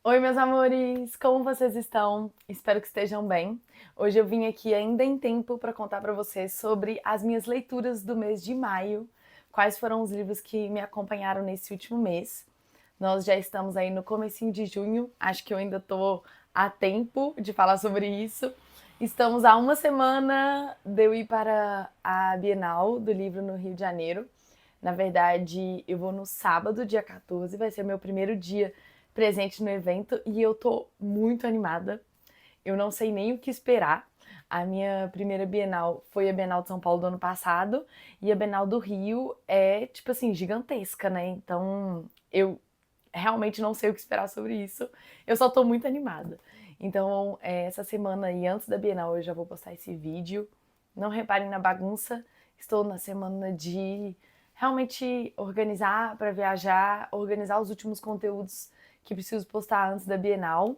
Oi, meus amores! Como vocês estão? Espero que estejam bem. Hoje eu vim aqui ainda em tempo para contar para vocês sobre as minhas leituras do mês de maio, quais foram os livros que me acompanharam nesse último mês. Nós já estamos aí no comecinho de junho, acho que eu ainda estou a tempo de falar sobre isso. Estamos há uma semana de eu ir para a Bienal do Livro no Rio de Janeiro. Na verdade, eu vou no sábado, dia 14, vai ser meu primeiro dia presente no evento e eu tô muito animada. Eu não sei nem o que esperar. A minha primeira Bienal foi a Bienal de São Paulo do ano passado e a Bienal do Rio é, tipo assim, gigantesca, né? Então eu realmente não sei o que esperar sobre isso. Eu só tô muito animada. Então, essa semana aí, antes da Bienal, eu já vou postar esse vídeo. Não reparem na bagunça. Estou na semana de realmente organizar para viajar, organizar os últimos conteúdos que preciso postar antes da Bienal.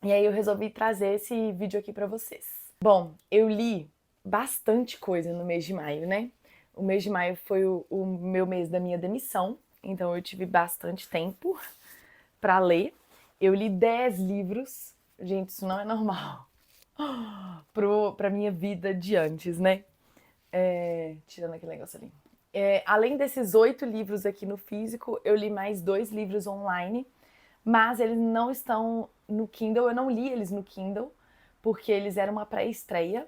E aí eu resolvi trazer esse vídeo aqui para vocês. Bom, eu li bastante coisa no mês de maio, né? O mês de maio foi o meu mês da minha demissão, então eu tive bastante tempo para ler. Eu li 10 livros. Gente, isso não é normal pra minha vida de antes, né? Tirando aquele negócio ali. Além desses 8 livros aqui no físico, eu li mais 2 livros online, mas eles não estão no Kindle. Eu não li eles no Kindle, porque eles eram uma pré-estreia.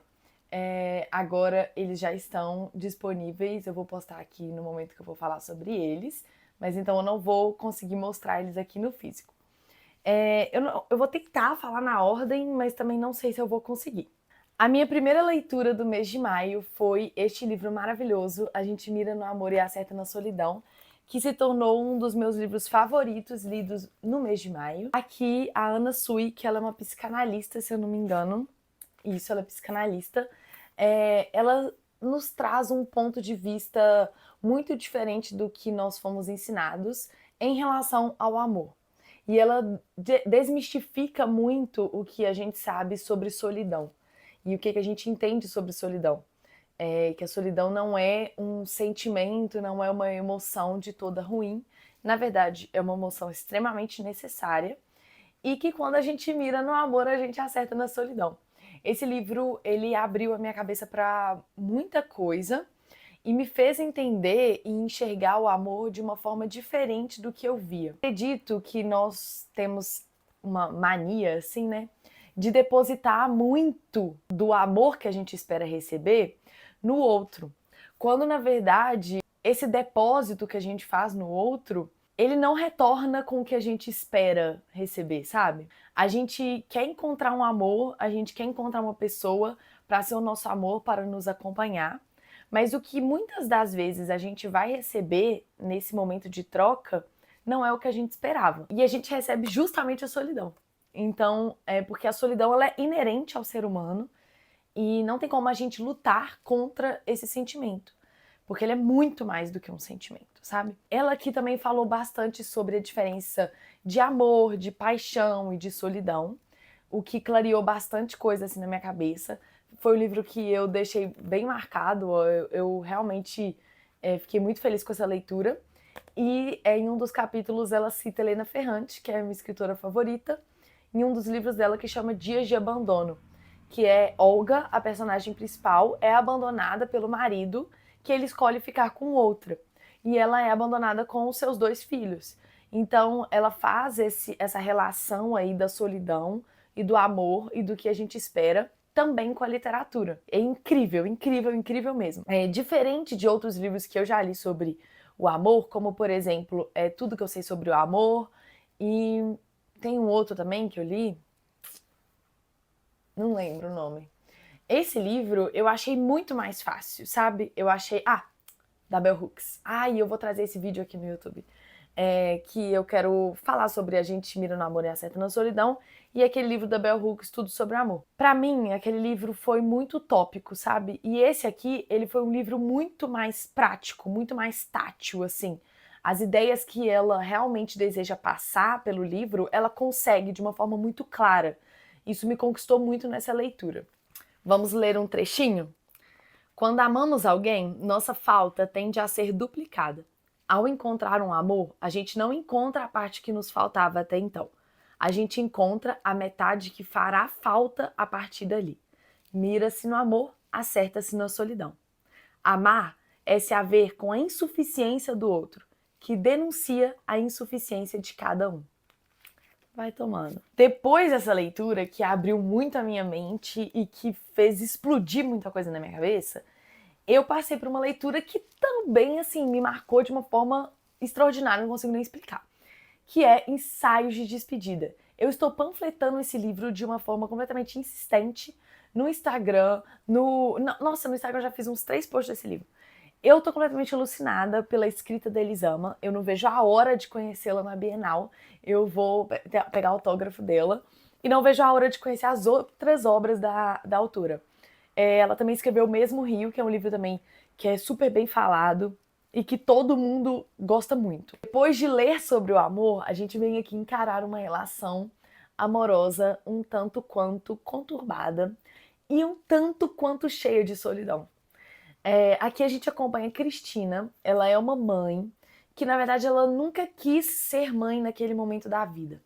Agora eles já estão disponíveis. Eu vou postar aqui no momento que eu vou falar sobre eles, mas então eu não vou conseguir mostrar eles aqui no físico. Eu vou tentar falar na ordem, mas também não sei se eu vou conseguir. A minha primeira leitura do mês de maio foi este livro maravilhoso, A Gente Mira no Amor e Acerta na Solidão, que se tornou um dos meus livros favoritos lidos no mês de maio. Aqui, a Anna Sui, que ela é uma psicanalista, se eu não me engano. Isso, ela é psicanalista. Ela nos traz um ponto de vista muito diferente do que nós fomos ensinados em relação ao amor. E ela desmistifica muito o que a gente sabe sobre solidão e o que a gente entende sobre solidão. Que a solidão não é um sentimento, não é uma emoção de toda ruim. Na verdade, é uma emoção extremamente necessária e que quando a gente mira no amor, a gente acerta na solidão. Esse livro, ele abriu a minha cabeça para muita coisa e me fez entender e enxergar o amor de uma forma diferente do que eu via. Acredito que nós temos uma mania, assim, né, de depositar muito do amor que a gente espera receber no outro, quando na verdade esse depósito que a gente faz no outro, ele não retorna com o que a gente espera receber, sabe? A gente quer encontrar um amor, a gente quer encontrar uma pessoa para ser o nosso amor, para nos acompanhar, mas o que muitas das vezes a gente vai receber nesse momento de troca não é o que a gente esperava. E a gente recebe justamente a solidão. Então, porque a solidão ela é inerente ao ser humano e não tem como a gente lutar contra esse sentimento, porque ele é muito mais do que um sentimento, sabe? Ela aqui também falou bastante sobre a diferença de amor, de paixão e de solidão, o que clareou bastante coisa assim na minha cabeça. Foi um livro que eu deixei bem marcado, eu realmente fiquei muito feliz com essa leitura. E em um dos capítulos ela cita Helena Ferrante, que é a minha escritora favorita, em um dos livros dela que chama Dias de Abandono, que é Olga, a personagem principal, é abandonada pelo marido, que ele escolhe ficar com outra. E ela é abandonada com os seus 2 filhos. Então ela faz essa relação aí da solidão e do amor e do que a gente espera também com a literatura. É incrível, incrível, incrível mesmo. É diferente de outros livros que eu já li sobre o amor, como por exemplo, Tudo que eu sei sobre o amor, e tem um outro também que eu li, não lembro o nome. Esse livro eu achei muito mais fácil, sabe? Eu achei. Da Bell Hooks. E eu vou trazer esse vídeo aqui no YouTube. Que eu quero falar sobre A Gente Mira no Amor e Acerta na Solidão e aquele livro da Bell Hooks, Tudo sobre Amor. Pra mim, aquele livro foi muito tópico, sabe? E esse aqui, ele foi um livro muito mais prático, muito mais tátil, assim. As ideias que ela realmente deseja passar pelo livro, ela consegue de uma forma muito clara. Isso me conquistou muito nessa leitura. Vamos ler um trechinho? Quando amamos alguém, nossa falta tende a ser duplicada. Ao encontrar um amor, a gente não encontra a parte que nos faltava até então. a gente encontra a metade que fará falta a partir dali. Mira-se no amor, acerta-se na solidão. Amar é se haver com a insuficiência do outro, que denuncia a insuficiência de cada um. Vai tomando. Depois dessa leitura, que abriu muito a minha mente e que fez explodir muita coisa na minha cabeça, eu passei por uma leitura que também, assim, me marcou de uma forma extraordinária, não consigo nem explicar, que é Ensaios de Despedida. Eu estou panfletando esse livro de uma forma completamente insistente no Instagram, Nossa, no Instagram eu já fiz uns 3 posts desse livro. Eu tô completamente alucinada pela escrita da Elisama, eu não vejo a hora de conhecê-la na Bienal, eu vou pegar o autógrafo dela, e não vejo a hora de conhecer as outras obras da autora. Ela também escreveu O Mesmo Rio, que é um livro também que é super bem falado e que todo mundo gosta muito. Depois de ler sobre o amor, a gente vem aqui encarar uma relação amorosa um tanto quanto conturbada e um tanto quanto cheia de solidão. Aqui a gente acompanha a Cristina, ela é uma mãe que, na verdade, ela nunca quis ser mãe naquele momento da vida.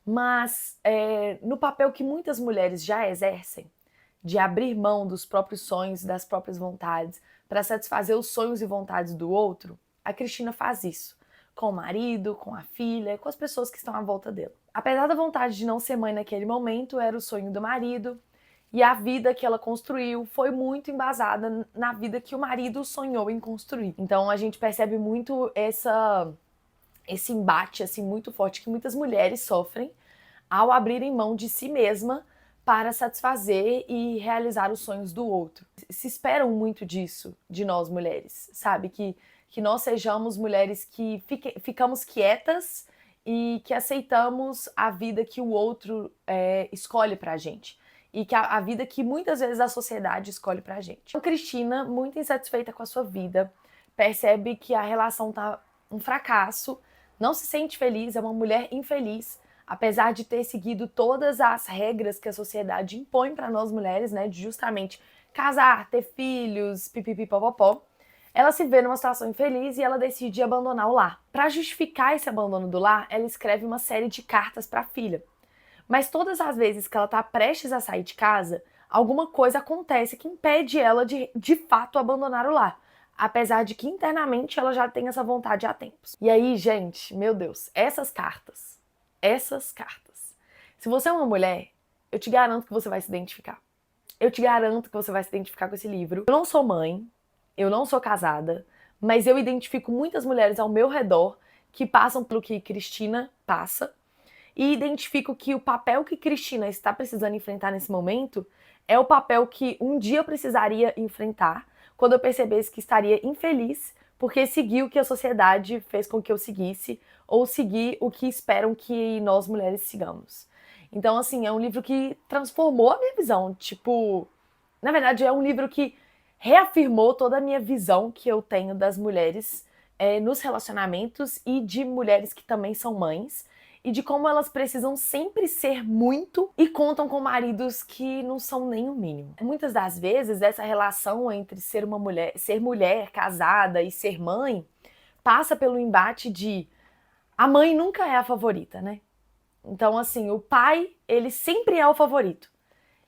Mas, no papel que muitas mulheres já exercem, de abrir mão dos próprios sonhos e das próprias vontades para satisfazer os sonhos e vontades do outro, a Cristina faz isso com o marido, com a filha, com as pessoas que estão à volta dela. Apesar da vontade de não ser mãe naquele momento, era o sonho do marido, e a vida que ela construiu foi muito embasada na vida que o marido sonhou em construir. Então a gente percebe muito esse embate assim muito forte que muitas mulheres sofrem ao abrirem mão de si mesma para satisfazer e realizar os sonhos do outro. Se esperam muito disso de nós mulheres, sabe? Que nós sejamos mulheres que ficamos quietas e que aceitamos a vida que o outro escolhe pra gente. E que a vida que muitas vezes a sociedade escolhe pra gente. Então, Cristina, muito insatisfeita com a sua vida, percebe que a relação tá um fracasso, não se sente feliz, é uma mulher infeliz, apesar de ter seguido todas as regras que a sociedade impõe para nós mulheres, né, de justamente casar, ter filhos, pipipipopopó, ela se vê numa situação infeliz e ela decide abandonar o lar. Para justificar esse abandono do lar, ela escreve uma série de cartas para a filha. Mas todas as vezes que ela está prestes a sair de casa, alguma coisa acontece que impede ela de fato abandonar o lar. Apesar de que internamente ela já tem essa vontade há tempos. E aí, gente, meu Deus, essas cartas. Se você é uma mulher, eu te garanto que você vai se identificar. Eu te garanto que você vai se identificar com esse livro. Eu não sou mãe, eu não sou casada, mas eu identifico muitas mulheres ao meu redor que passam pelo que Cristina passa e identifico que o papel que Cristina está precisando enfrentar nesse momento é o papel que um dia eu precisaria enfrentar quando eu percebesse que estaria infeliz porque segui o que a sociedade fez com que eu seguisse ou segui o que esperam que nós mulheres sigamos. Então, assim, é um livro que transformou a minha visão. Tipo, na verdade, é um livro que reafirmou toda a minha visão que eu tenho das mulheres nos relacionamentos e de mulheres que também são mães e de como elas precisam sempre ser muito e contam com maridos que não são nem o mínimo. Muitas das vezes, essa relação entre ser mulher casada e ser mãe passa pelo embate de a mãe nunca é a favorita, né? Então, assim, o pai, ele sempre é o favorito.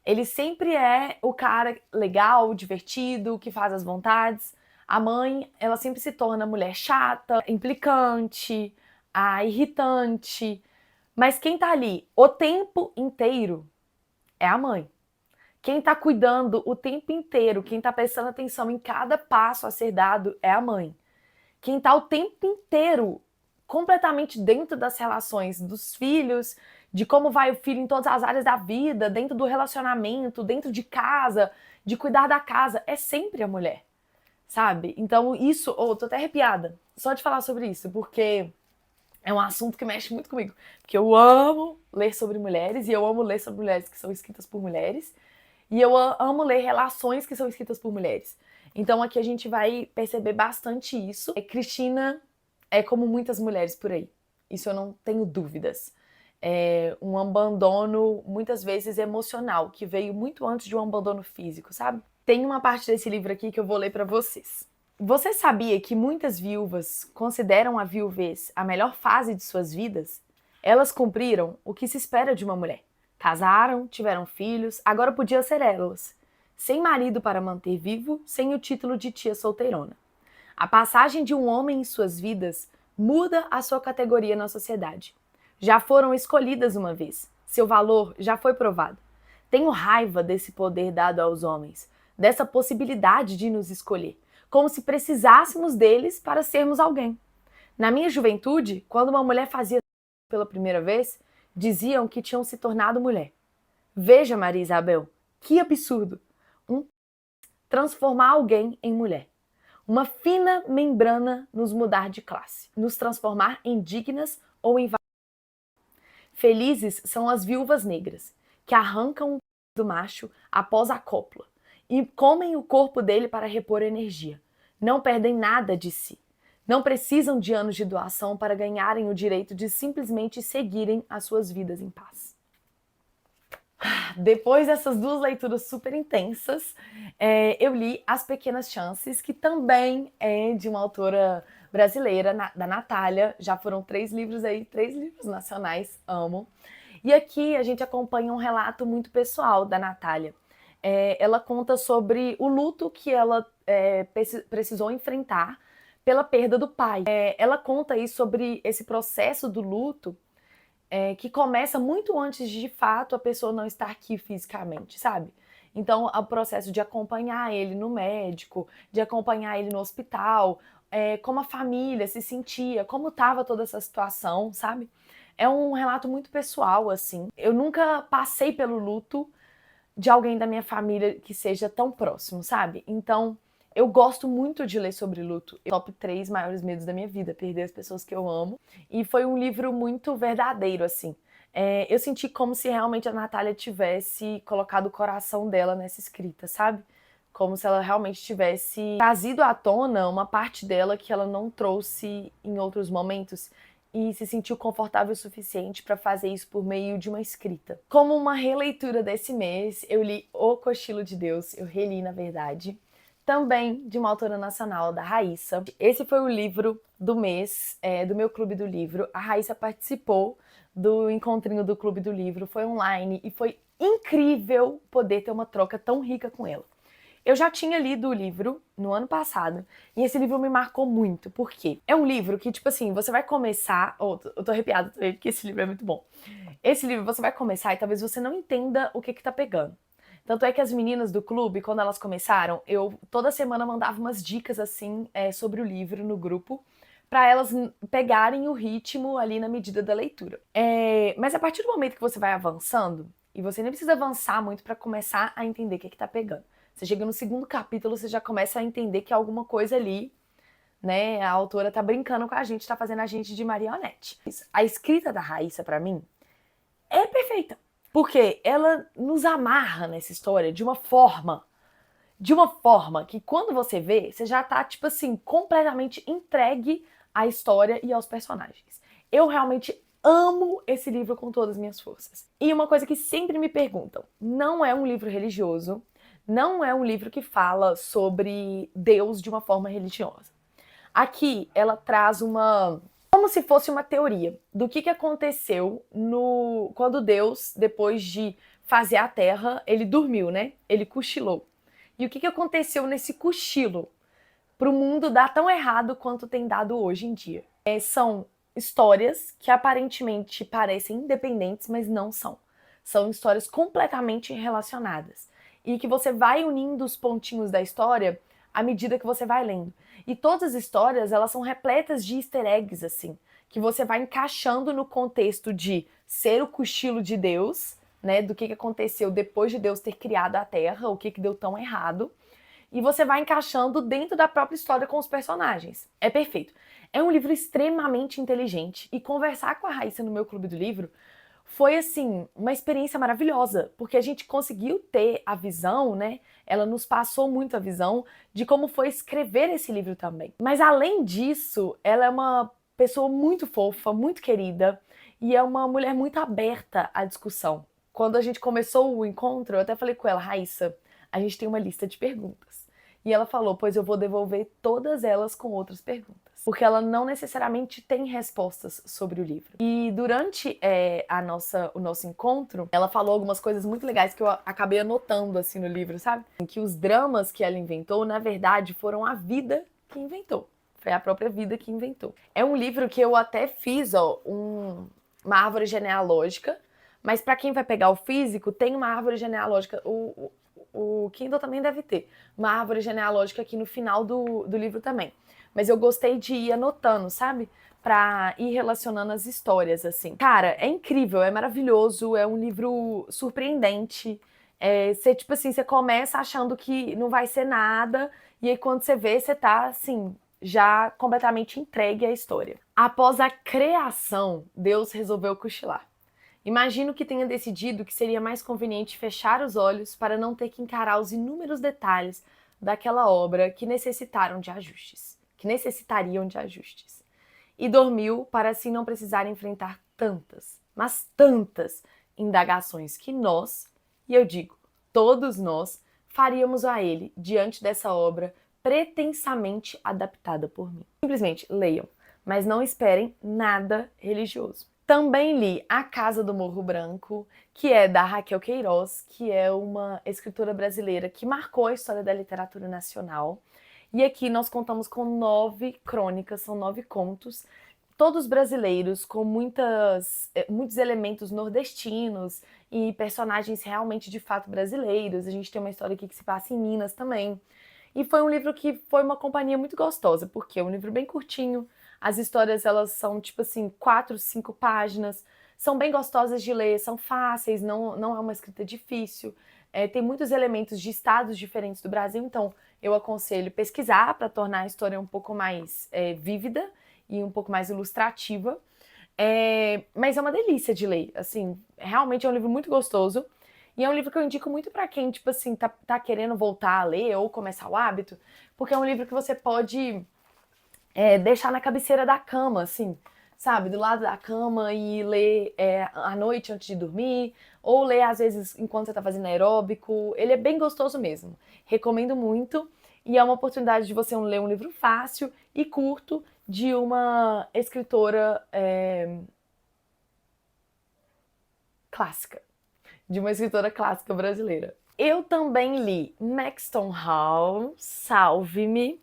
Ele sempre é o cara legal, divertido, que faz as vontades. A mãe, ela sempre se torna a mulher chata, implicante, a irritante. Mas quem tá ali o tempo inteiro é a mãe. Quem tá cuidando o tempo inteiro, quem tá prestando atenção em cada passo a ser dado é a mãe. Quem tá o tempo inteiro completamente dentro das relações dos filhos, de como vai o filho em todas as áreas da vida, dentro do relacionamento, dentro de casa, de cuidar da casa, é sempre a mulher, sabe? Então isso, tô até arrepiada só de falar sobre isso, porque é um assunto que mexe muito comigo, porque eu amo ler sobre mulheres e eu amo ler sobre mulheres que são escritas por mulheres e eu amo ler relações que são escritas por mulheres. Então aqui a gente vai perceber bastante isso. Cristina é como muitas mulheres por aí, isso eu não tenho dúvidas. É um abandono, muitas vezes, emocional, que veio muito antes de um abandono físico, sabe? Tem uma parte desse livro aqui que eu vou ler pra vocês. Você sabia que muitas viúvas consideram a viuvez a melhor fase de suas vidas? Elas cumpriram o que se espera de uma mulher. Casaram, tiveram filhos, agora podia ser elas. Sem marido para manter vivo, sem o título de tia solteirona. A passagem de um homem em suas vidas muda a sua categoria na sociedade. Já foram escolhidas uma vez. Seu valor já foi provado. Tenho raiva desse poder dado aos homens, dessa possibilidade de nos escolher, como se precisássemos deles para sermos alguém. Na minha juventude, quando uma mulher fazia pela primeira vez, diziam que tinham se tornado mulher. Veja, Maria Isabel, que absurdo! Transformar alguém em mulher. Uma fina membrana nos mudar de classe, nos transformar em dignas ou em felizes são as viúvas negras, que arrancam o do macho após a cópula e comem o corpo dele para repor energia. Não perdem nada de si. Não precisam de anos de doação para ganharem o direito de simplesmente seguirem as suas vidas em paz. Depois dessas duas leituras super intensas, eu li As Pequenas Chances, que também é de uma autora brasileira, da Natália. Já foram 3 livros aí, 3 livros nacionais, amo. E aqui a gente acompanha um relato muito pessoal da Natália. Ela conta sobre o luto que ela precisou enfrentar pela perda do pai. Ela conta aí sobre esse processo do luto que começa muito antes de fato a pessoa não estar aqui fisicamente, sabe? Então, o processo de acompanhar ele no médico, de acompanhar ele no hospital, como a família se sentia, como estava toda essa situação, sabe? É um relato muito pessoal, assim. Eu nunca passei pelo luto de alguém da minha família que seja tão próximo, sabe? Então, eu gosto muito de ler sobre luto. Top 3 maiores medos da minha vida, perder as pessoas que eu amo. E foi um livro muito verdadeiro, assim. Eu senti como se realmente a Natália tivesse colocado o coração dela nessa escrita, sabe? Como se ela realmente tivesse trazido à tona uma parte dela que ela não trouxe em outros momentos e se sentiu confortável o suficiente para fazer isso por meio de uma escrita. Como uma releitura desse mês, eu li O Cochilo de Deus, eu reli na verdade, também de uma autora nacional, da Raíssa. Esse foi o livro do mês, do meu clube do livro. A Raíssa participou do encontrinho do clube do livro, foi online e foi incrível poder ter uma troca tão rica com ela. Eu já tinha lido o livro no ano passado e esse livro me marcou muito, porque é um livro que, tipo assim, você vai começar. Eu tô arrepiada também, porque esse livro é muito bom. Esse livro você vai começar e talvez você não entenda o que tá pegando. Tanto é que as meninas do clube, quando elas começaram, eu toda semana mandava umas dicas assim sobre o livro no grupo, para elas pegarem o ritmo ali na medida da leitura. Mas a partir do momento que você vai avançando, e você nem precisa avançar muito para começar a entender o que tá pegando. Você chega no segundo capítulo, você já começa a entender que alguma coisa ali, né, a autora tá brincando com a gente, tá fazendo a gente de marionete. A escrita da Raíssa, para mim, é perfeita. Porque ela nos amarra nessa história de uma forma que quando você vê, você já tá, tipo assim, completamente entregue à história e aos personagens. Eu realmente amo esse livro com todas as minhas forças. E uma coisa que sempre me perguntam, não é um livro religioso, não é um livro que fala sobre Deus de uma forma religiosa. Aqui ela traz como se fosse uma teoria do que aconteceu quando Deus, depois de fazer a Terra, ele dormiu, né? Ele cochilou. E o que aconteceu nesse cochilo para o mundo dar tão errado quanto tem dado hoje em dia? São histórias que aparentemente parecem independentes, mas não são. São histórias completamente relacionadas. E que você vai unindo os pontinhos da história à medida que você vai lendo. E todas as histórias, elas são repletas de easter eggs, assim, que você vai encaixando no contexto de ser o cochilo de Deus, né, do que aconteceu depois de Deus ter criado a Terra, o que deu tão errado, e você vai encaixando dentro da própria história com os personagens. É perfeito. É um livro extremamente inteligente, e conversar com a Raíssa no meu clube do livro foi, assim, uma experiência maravilhosa, porque a gente conseguiu ter a visão, né? Ela nos passou muito a visão de como foi escrever esse livro também. Mas além disso, ela é uma pessoa muito fofa, muito querida, e é uma mulher muito aberta à discussão. Quando a gente começou o encontro, eu até falei com ela, Raíssa, a gente tem uma lista de perguntas. E ela falou, pois eu vou devolver todas elas com outras perguntas. porque ela não necessariamente tem respostas sobre o livro. E durante o nosso encontro, ela falou algumas coisas muito legais que eu acabei anotando assim no livro, sabe? Que os dramas que ela inventou, na verdade, foram a vida que inventou. Foi a própria vida que inventou. É um livro que eu até fiz, uma árvore genealógica, mas para quem vai pegar o físico, tem uma árvore genealógica. O Kindle também deve ter uma árvore genealógica aqui no final do livro também. Mas eu gostei de ir anotando, sabe? Pra ir relacionando as histórias, assim. Cara, é incrível, é maravilhoso, é um livro surpreendente. Você, tipo assim, você começa achando que não vai ser nada, e aí quando você vê, você tá, assim, já completamente entregue à história. Após a criação, Deus resolveu cochilar. Imagino que tenha decidido que seria mais conveniente fechar os olhos para não ter que encarar os inúmeros detalhes daquela obra que necessitariam de ajustes. E dormiu para assim não precisar enfrentar tantas, mas tantas indagações que nós, e eu digo, todos nós, faríamos a ele diante dessa obra pretensamente adaptada por mim. Simplesmente leiam, mas não esperem nada religioso. Também li A Casa do Morro Branco, que é da Raquel Queiroz, que é uma escritora brasileira que marcou a história da literatura nacional. E aqui nós contamos com 9 crônicas, são 9 contos, todos brasileiros, com muitos elementos nordestinos e personagens realmente de fato brasileiros. A gente tem uma história aqui que se passa em Minas também. E foi um livro que foi uma companhia muito gostosa, porque é um livro bem curtinho, as histórias elas são tipo assim, 4, 5 páginas, são bem gostosas de ler, são fáceis, não é uma escrita difícil, tem muitos elementos de estados diferentes do Brasil, então eu aconselho pesquisar para tornar a história um pouco mais vívida e um pouco mais ilustrativa. Mas é uma delícia de ler, assim, realmente é um livro muito gostoso. E é um livro que eu indico muito para quem, tipo assim, tá querendo voltar a ler ou começar o hábito, porque é um livro que você pode deixar na cabeceira da cama, assim, sabe? Do lado da cama e ler à noite antes de dormir, ou ler às vezes enquanto você tá fazendo aeróbico. Ele é bem gostoso mesmo. Recomendo muito. E é uma oportunidade de você ler um livro fácil e curto de uma escritora clássica. De uma escritora clássica brasileira. Eu também li Maxton Hall, Salve-me,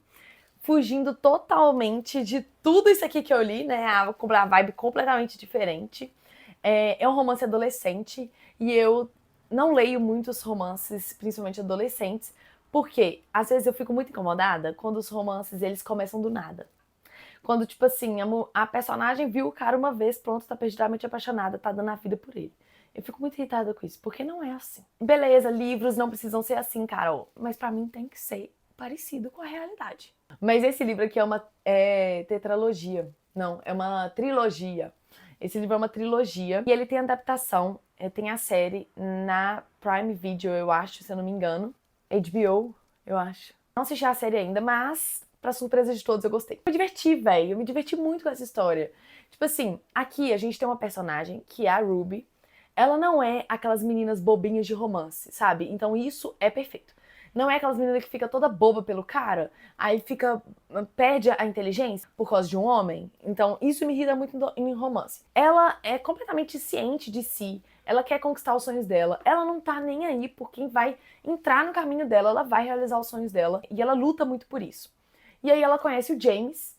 fugindo totalmente de tudo isso aqui que eu li, né? A vibe completamente diferente. É um romance adolescente e eu não leio muitos romances, principalmente adolescentes, porque às vezes eu fico muito incomodada quando os romances eles começam do nada. Quando, tipo assim, a personagem viu o cara uma vez, pronto, tá perdidamente apaixonada, tá dando a vida por ele. Eu fico muito irritada com isso, porque não é assim. Beleza, livros não precisam ser assim, Carol, mas pra mim tem que ser parecido com a realidade. Mas esse livro aqui é uma tetralogia. Não, é uma trilogia. Esse livro é uma trilogia e ele tem adaptação, tem a série na Prime Video, eu acho, se eu não me engano. HBO, eu acho. Não assisti a série ainda, mas pra surpresa de todos eu gostei. Eu me diverti, velho. Eu me diverti muito com essa história. Tipo assim, aqui a gente tem uma personagem que é a Ruby. Ela não é aquelas meninas bobinhas de romance, sabe? Então isso é perfeito. Não é aquelas meninas que fica toda boba pelo cara, aí perde a inteligência por causa de um homem. Então isso me irrita muito em romance. Ela é completamente ciente de si, ela quer conquistar os sonhos dela, ela não tá nem aí por quem vai entrar no caminho dela, ela vai realizar os sonhos dela e ela luta muito por isso. E aí ela conhece o James,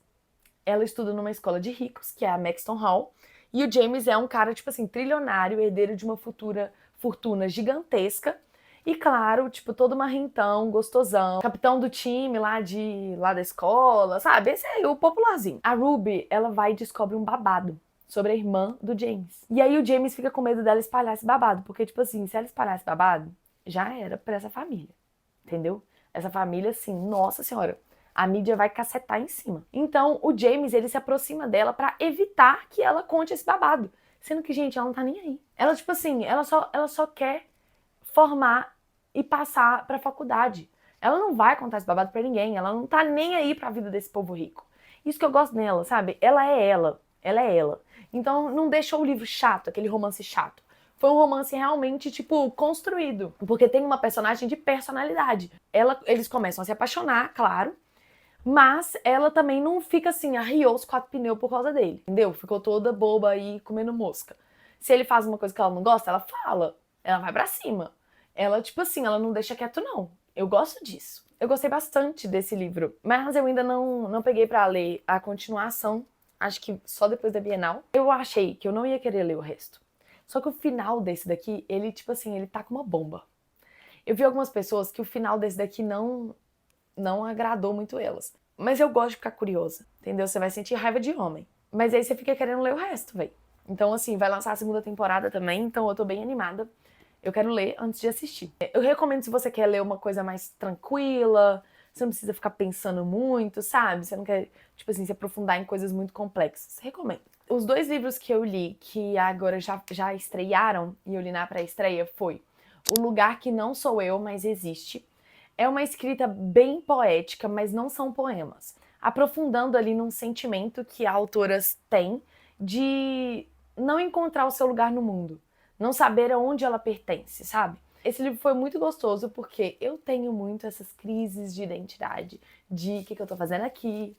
ela estuda numa escola de ricos, que é a Maxton Hall, e o James é um cara, tipo assim, trilionário, herdeiro de uma fortuna gigantesca, e claro, tipo, todo marrentão, gostosão, capitão do time lá da escola, sabe? Esse é o popularzinho. A Ruby, ela vai e descobre um babado sobre a irmã do James. E aí o James fica com medo dela espalhar esse babado, porque, tipo assim, se ela espalhar esse babado, já era pra essa família, entendeu? Essa família, assim, nossa senhora, a mídia vai cacetar em cima. Então, o James, ele se aproxima dela pra evitar que ela conte esse babado. Sendo que, gente, ela não tá nem aí. Ela, tipo assim, ela só quer formar e passar pra faculdade. Ela não vai contar esse babado pra ninguém. Ela não tá nem aí pra vida desse povo rico. Isso que eu gosto nela, sabe? Ela é ela. Ela é ela. Então, não deixou o livro chato, aquele romance chato. Foi um romance realmente, tipo, construído. Porque tem uma personagem de personalidade. Eles começam a se apaixonar, claro. Mas ela também não fica assim, arriou os 4 pneus por causa dele, entendeu? Ficou toda boba aí comendo mosca. Se ele faz uma coisa que ela não gosta, ela fala. Ela vai pra cima. Ela, tipo assim, ela não deixa quieto, não. Eu gosto disso. Eu gostei bastante desse livro, mas eu ainda não peguei pra ler a continuação. Acho que só depois da Bienal. Eu achei que eu não ia querer ler o resto. Só que o final desse daqui, ele, tipo assim, ele tá com uma bomba. Eu vi algumas pessoas que o final desse daqui não agradou muito elas. Mas eu gosto de ficar curiosa, entendeu? Você vai sentir raiva de homem. Mas aí você fica querendo ler o resto, velho. Então, assim, vai lançar a segunda temporada também, então eu tô bem animada. Eu quero ler antes de assistir. Eu recomendo se você quer ler uma coisa mais tranquila, você não precisa ficar pensando muito, sabe? Você não quer, tipo assim, se aprofundar em coisas muito complexas. Recomendo. Os 2 livros que eu li, que agora já estrearam, e eu li na pré-estreia, foi O Lugar Que Não Sou Eu, Mas Existe. É uma escrita bem poética, mas não são poemas. Aprofundando ali num sentimento que a autora tem de não encontrar o seu lugar no mundo, não saber aonde ela pertence, sabe? Esse livro foi muito gostoso porque eu tenho muito essas crises de identidade, de o que eu tô fazendo aqui,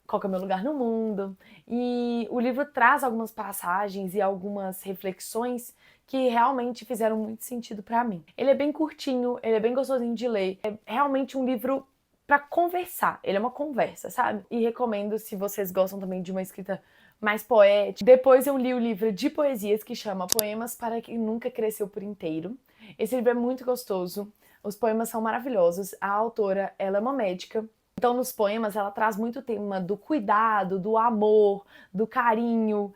qual que é o meu lugar no mundo. E o livro traz algumas passagens e algumas reflexões que realmente fizeram muito sentido pra mim. Ele é bem curtinho, ele é bem gostosinho de ler. É realmente um livro pra conversar. Ele é uma conversa, sabe? E recomendo se vocês gostam também de uma escrita mais poética. Depois eu li o livro de poesias que chama Poemas para Quem Nunca Cresceu por Inteiro. Esse livro é muito gostoso. Os poemas são maravilhosos. A autora, ela é uma médica. Então, nos poemas, ela traz muito o tema do cuidado, do amor, do carinho,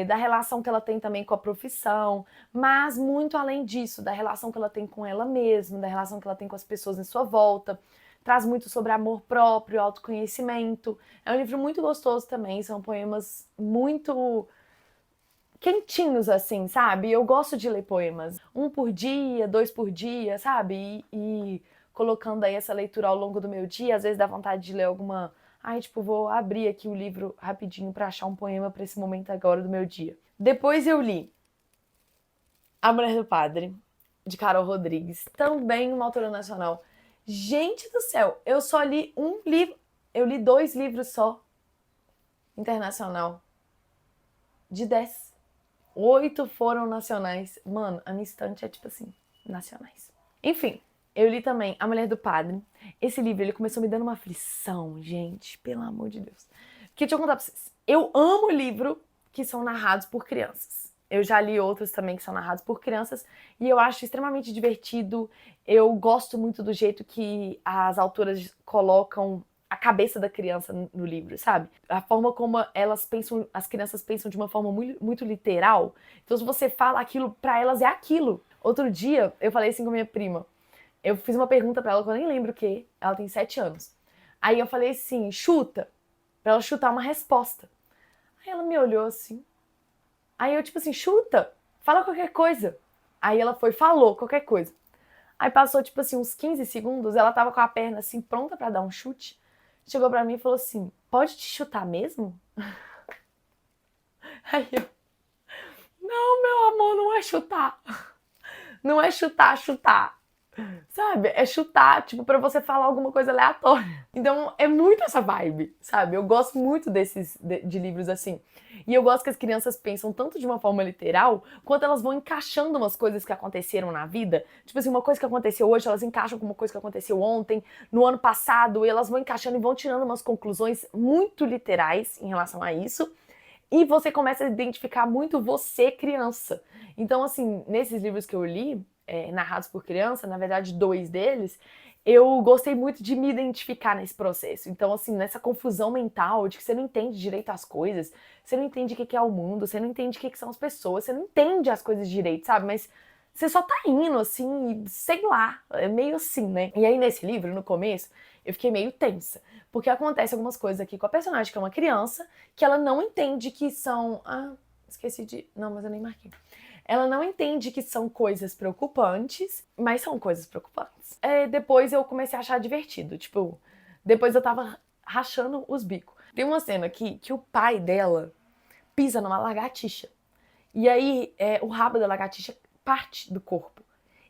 da relação que ela tem também com a profissão, mas muito além disso, da relação que ela tem com ela mesma, da relação que ela tem com as pessoas em sua volta. Traz muito sobre amor próprio, autoconhecimento. É um livro muito gostoso também, são poemas muito quentinhos, assim, sabe? Eu gosto de ler poemas. 1 por dia, 2 por dia, sabe? E colocando aí essa leitura ao longo do meu dia, às vezes dá vontade de ler alguma. Ai, tipo, vou abrir aqui o livro rapidinho pra achar um poema pra esse momento agora do meu dia. Depois eu li A Mulher do Padre, de Carol Rodrigues, também uma autora nacional. Gente do céu, eu só li um livro, eu li 2 livros só, internacional, de 10. 8 foram nacionais. Mano, a minha estante é tipo assim, nacionais. Enfim, eu li também A Mulher do Padre. Esse livro, ele começou me dando uma aflição, gente, pelo amor de Deus. Porque deixa eu contar pra vocês. Eu amo livro que são narrados por crianças. Eu já li outros também que são narrados por crianças e eu acho extremamente divertido. Eu gosto muito do jeito que as autoras colocam a cabeça da criança no livro, sabe? A forma como elas pensam, as crianças pensam de uma forma muito, muito literal. Então, se você fala aquilo, pra elas é aquilo. Outro dia, eu falei assim com a minha prima. Eu fiz uma pergunta pra ela que eu nem lembro o que. Ela tem 7 anos. Aí eu falei assim, chuta. Pra ela chutar uma resposta. Aí ela me olhou assim. Aí eu, tipo assim, chuta. Fala qualquer coisa. Aí ela foi, falou qualquer coisa. Aí passou, tipo assim, uns 15 segundos. Ela tava com a perna assim, pronta pra dar um chute. Chegou pra mim e falou assim: pode te chutar mesmo? Aí eu, não, meu amor, não é chutar. Não é chutar, chutar. Sabe? É chutar, tipo, pra você falar alguma coisa aleatória. Então, é muito essa vibe, sabe? Eu gosto muito de livros assim. E eu gosto que as crianças pensam tanto de uma forma literal, quanto elas vão encaixando umas coisas que aconteceram na vida. Tipo assim, uma coisa que aconteceu hoje, elas encaixam com uma coisa que aconteceu ontem, no ano passado, e elas vão encaixando e vão tirando umas conclusões muito literais em relação a isso. E você começa a identificar muito você, criança. Então, assim, nesses livros que eu li, narrados por criança, na verdade 2 deles, eu gostei muito de me identificar nesse processo. Então, assim, nessa confusão mental de que você não entende direito as coisas, você não entende o que é o mundo, você não entende o que são as pessoas, você não entende as coisas direito, sabe? Mas você só tá indo, assim, sei lá, é meio assim, né? E aí, nesse livro, no começo, eu fiquei meio tensa. Porque acontece algumas coisas aqui com a personagem, que é uma criança, que ela não entende que são. Ah, esqueci de. Não, mas eu nem marquei. Ela não entende que são coisas preocupantes, mas são coisas preocupantes. Depois eu comecei a achar divertido. Tipo, depois eu tava rachando os bicos. Tem uma cena aqui que o pai dela pisa numa lagartixa. E aí o rabo da lagartixa parte do corpo.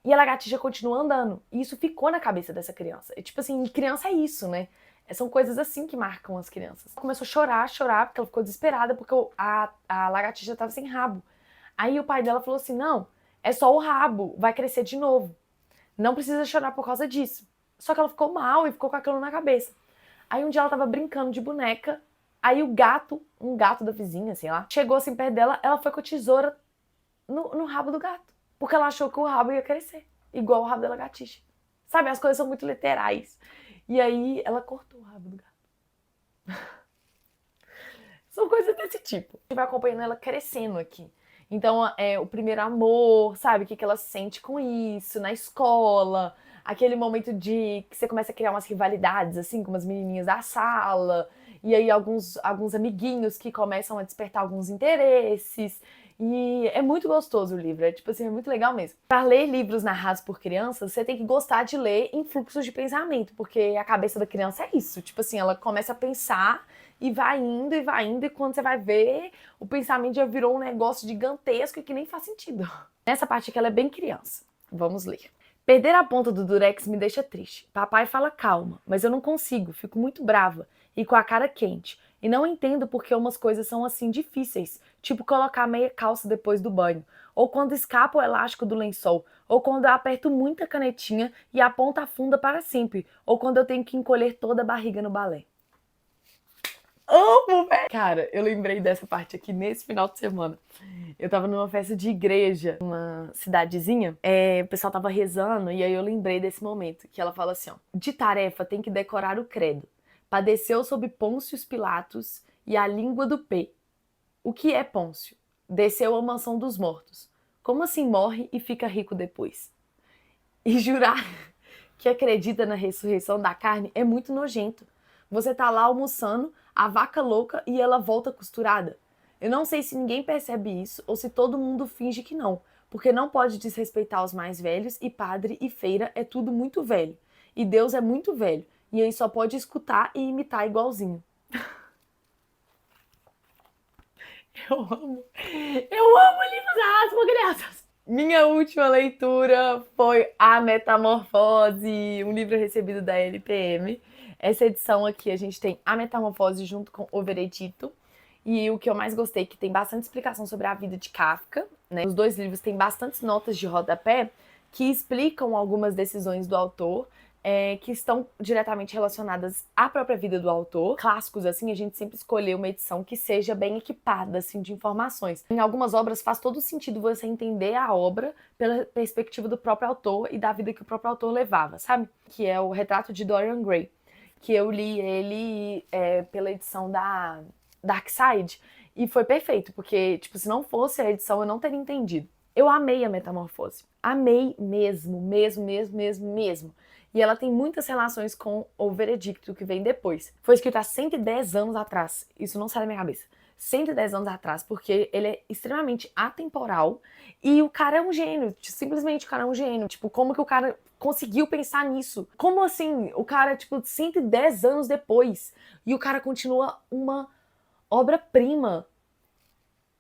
E a lagartixa continua andando. E isso ficou na cabeça dessa criança. Tipo assim, criança é isso, né? São coisas assim que marcam as crianças. Ela começou a chorar, porque ela ficou desesperada, porque a lagartixa estava sem rabo. Aí o pai dela falou assim, não, é só o rabo, vai crescer de novo. Não precisa chorar por causa disso. Só que ela ficou mal e ficou com aquilo na cabeça. Aí um dia ela tava brincando de boneca, aí o gato, um gato da vizinha, sei lá, chegou assim perto dela, ela foi com a tesoura no rabo do gato. Porque ela achou que o rabo ia crescer, igual o rabo da lagartixa. Sabe, as coisas são muito literais. E aí ela cortou o rabo do gato. São coisas desse tipo. A gente vai acompanhando ela crescendo aqui. Então, o primeiro amor, sabe? O que ela sente com isso, na escola. Aquele momento de que você começa a criar umas rivalidades, assim, com umas menininhas da sala. E aí alguns amiguinhos que começam a despertar alguns interesses. E é muito gostoso o livro, é tipo assim, é muito legal mesmo. Para ler livros narrados por crianças, você tem que gostar de ler em fluxos de pensamento, porque a cabeça da criança é isso. Tipo assim, ela começa a pensar e vai indo, e quando você vai ver, o pensamento já virou um negócio gigantesco e que nem faz sentido. Nessa parte aqui ela é bem criança. Vamos ler. Perder a ponta do durex me deixa triste. Papai fala calma, mas eu não consigo, fico muito brava e com a cara quente. E não entendo porque umas coisas são assim difíceis, tipo colocar meia calça depois do banho, ou quando escapa o elástico do lençol, ou quando eu aperto muita canetinha e a ponta afunda para sempre, ou quando eu tenho que encolher toda a barriga no balé. Amo, velho! Cara, eu lembrei dessa parte aqui nesse final de semana. Eu tava numa festa de igreja, numa cidadezinha, o pessoal tava rezando, e aí eu lembrei desse momento, que ela fala assim, ó, de tarefa tem que decorar o credo. Padeceu sob Pôncio Pilatos e a língua do P. O que é Pôncio? Desceu à mansão dos mortos. Como assim morre e fica rico depois? E jurar que acredita na ressurreição da carne é muito nojento. Você tá lá almoçando, a vaca louca e ela volta costurada. Eu não sei se ninguém percebe isso ou se todo mundo finge que não, porque não pode desrespeitar os mais velhos e padre e feira é tudo muito velho. E Deus é muito velho, e aí só pode escutar e imitar igualzinho. Eu amo livros narrados por crianças. Minha última leitura foi A Metamorfose, um livro recebido da LPM. Essa edição aqui a gente tem A Metamorfose junto com O Veredito. E o que eu mais gostei é que tem bastante explicação sobre a vida de Kafka, né? Os dois livros têm bastantes notas de rodapé que explicam algumas decisões do autor, que estão diretamente relacionadas à própria vida do autor. Clássicos, assim, a gente sempre escolheu uma edição que seja bem equipada, assim, de informações. Em algumas obras faz todo sentido você entender a obra pela perspectiva do próprio autor e da vida que o próprio autor levava, sabe? Que é o Retrato de Dorian Gray, que eu li ele pela edição da Darkside, e foi perfeito, porque, tipo, se não fosse a edição, eu não teria entendido. Eu amei a Metamorfose. Amei mesmo, mesmo, mesmo, mesmo, mesmo. E ela tem muitas relações com O Veredicto, que vem depois. Foi escrito há 110 anos atrás. Isso não sai da minha cabeça. 110 anos atrás, porque ele é extremamente atemporal e o cara é um gênio. Simplesmente o cara é um gênio. Tipo, como que o cara conseguiu pensar nisso? Como assim? O cara, tipo, 110 anos depois e o cara continua uma obra-prima.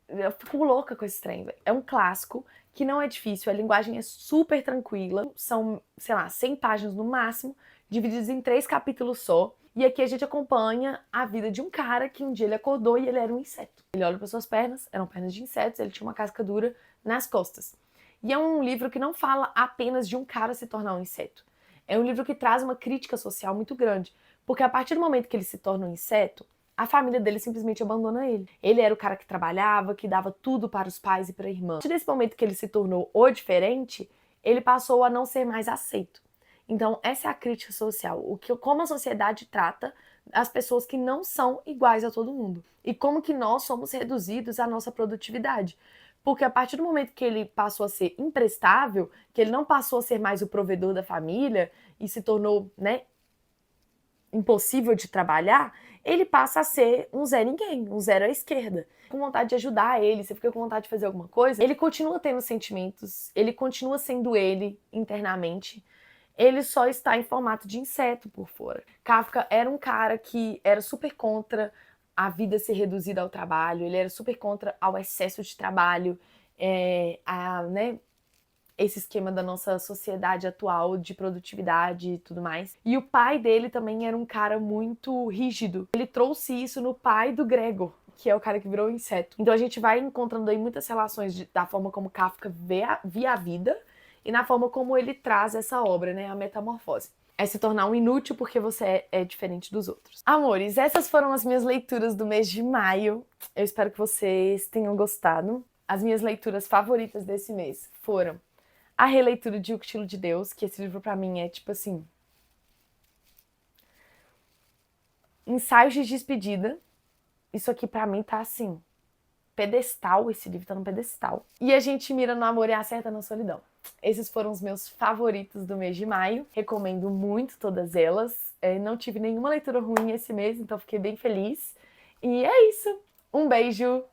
Eu fico louca com esse trem, velho. É um clássico que não é difícil, a linguagem é super tranquila. São, sei lá, 100 páginas no máximo, divididas em 3 capítulos só. E aqui a gente acompanha a vida de um cara que um dia ele acordou e ele era um inseto. Ele olha para suas pernas, eram pernas de insetos, ele tinha uma casca dura nas costas. E é um livro que não fala apenas de um cara se tornar um inseto. É um livro que traz uma crítica social muito grande. Porque a partir do momento que ele se torna um inseto, a família dele simplesmente abandona ele. Ele era o cara que trabalhava, que dava tudo para os pais e para a irmã. A partir desse momento que ele se tornou o diferente, ele passou a não ser mais aceito. Então, essa é a crítica social. Como a sociedade trata as pessoas que não são iguais a todo mundo. E como que nós somos reduzidos à nossa produtividade. Porque a partir do momento que ele passou a ser imprestável, que ele não passou a ser mais o provedor da família e se tornou, né, impossível de trabalhar, ele passa a ser um Zé Ninguém, um zero à esquerda. Com vontade de ajudar ele, você fica com vontade de fazer alguma coisa, ele continua tendo sentimentos, ele continua sendo ele internamente, ele só está em formato de inseto por fora. Kafka era um cara que era super contra a vida ser reduzida ao trabalho, ele era super contra ao excesso de trabalho, né, esse esquema da nossa sociedade atual de produtividade e tudo mais. E o pai dele também era um cara muito rígido. Ele trouxe isso no pai do Gregor, que é o cara que virou o inseto. Então a gente vai encontrando aí muitas relações da forma como Kafka via a vida e na forma como ele traz essa obra, né, a metamorfose. É se tornar um inútil porque você é diferente dos outros. Amores, essas foram as minhas leituras do mês de maio. Eu espero que vocês tenham gostado. As minhas leituras favoritas desse mês foram a releitura de O Estilo de Deus, que esse livro pra mim é tipo assim, ensaios de despedida. Isso aqui pra mim tá assim, pedestal, esse livro tá no pedestal. E A Gente Mira no Amor e Acerta na Solidão. Esses foram os meus favoritos do mês de maio. Recomendo muito todas elas. Não tive nenhuma leitura ruim esse mês, então fiquei bem feliz. E é isso. Um beijo!